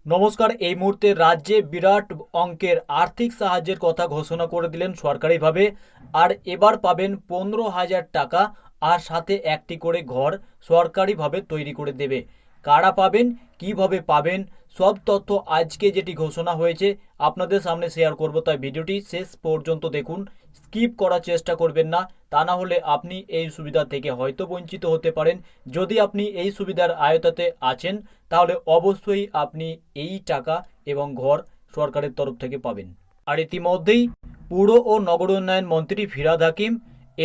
নমস্কার। এই মুহূর্তে রাজ্যে বিরাট অঙ্কের আর্থিক সাহায্যের কথা ঘোষণা করে দিলেন সরকারিভাবে। আর এবার পাবেন 15,000 টাকা, আর সাথে একটি করে ঘর সরকারিভাবে তৈরি করে দেবে। কারা পাবেন, কিভাবে পাবেন, সব তথ্য আজকে যেটি ঘোষণা হয়েছে আপনাদের সামনে শেয়ার করব, তাই ভিডিওটি শেষ পর্যন্ত দেখুন, স্কিপ করার চেষ্টা করবেন না। তা না হলে আপনি এই সুবিধা থেকে হয়তো বঞ্চিত হতে পারেন। যদি আপনি এই সুবিধার আয়তাতে আছেন তাহলে অবশ্যই আপনি এই টাকা এবং ঘর সরকারের তরফ থেকে পাবেন। আর ইতিমধ্যেই পুর ও নগর উন্নয়ন মন্ত্রী ফিরহাদ হাকিম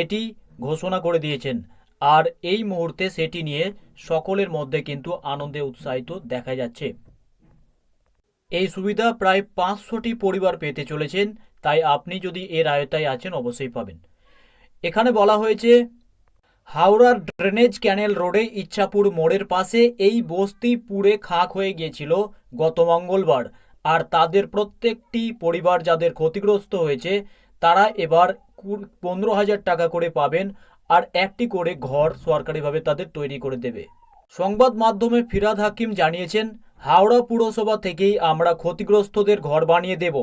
এটি ঘোষণা করে দিয়েছেন। আর এই মুহূর্তে সেটি নিয়ে সকলের মধ্যে কিন্তু আনন্দে উৎসাহিত দেখা যাচ্ছে। এই সুবিধা প্রায় 500টি পরিবার পেতে চলেছেন, তাই আপনি যদি এর আয়তায় আছেন অবশ্যই পাবেন। এখানে বলা হয়েছে, হাওড়ার ড্রেনেজ ক্যানেল রোডে ইচ্ছাপুর মোড়ের পাশে এই বস্তি পুড়ে খাক হয়ে গিয়েছিল গত মঙ্গলবার। আর তাদের প্রত্যেকটি পরিবার যাদের ক্ষতিগ্রস্ত হয়েছে তারা এবার 15,000 টাকা করে পাবেন, আর একটি করে ঘর সরকারিভাবে তাদের তৈরি করে দেবে। সংবাদ মাধ্যমে ফিরহাদ হাকিম জানিয়েছেন, হাওড়া পুরসভা থেকেই আমরা ক্ষতিগ্রস্তদের ঘর বানিয়ে দেব।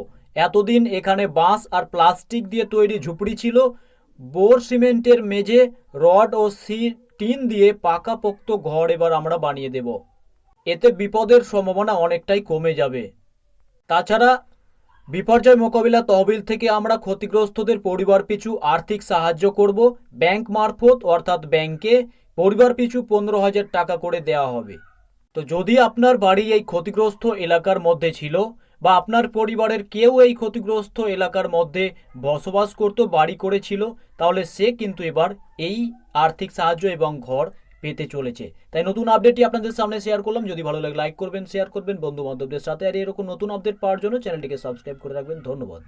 এতদিন এখানে বাঁশ আর প্লাস্টিক দিয়ে তৈরি ঝুপড়ি ছিল, বোর সিমেন্টের মেঝে, রড ও টিন দিয়ে পাকাপোক্ত ঘর এবার আমরা বানিয়ে দেব। এতে বিপদের সম্ভাবনা অনেকটাই কমে যাবে। তাছাড়া বিপর্যয় মোকাবিলা তহবিল থেকে আমরা ক্ষতিগ্রস্তদের পরিবার পিছু আর্থিক সাহায্য করব ব্যাংক মারফত, অর্থাৎ ব্যাংকে পরিবার পিছু 15,000 টাকা করে দেওয়া হবে। তো যদি আপনার বাড়ি এই ক্ষতিগ্রস্ত এলাকার মধ্যে ছিল, বা আপনার পরিবারের কেউ এই ক্ষতিগ্রস্ত এলাকার মধ্যে বসবাস করত, বাড়ি করেছিল, তাহলে সে কিন্তু এবার এই আর্থিক সাহায্য এবং ঘর পেতে চলেছে। তাই নতুন আপডেটটি আপনাদের সামনে শেয়ার করলাম। যদি ভালো লাগে লাইক করবেন, শেয়ার করবেন বন্ধু বান্ধবদের সাথে। আর এরকম নতুন আপডেট পাওয়ার জন্য চ্যানেলটিকে সাবস্ক্রাইব করে রাখবেন। ধন্যবাদ।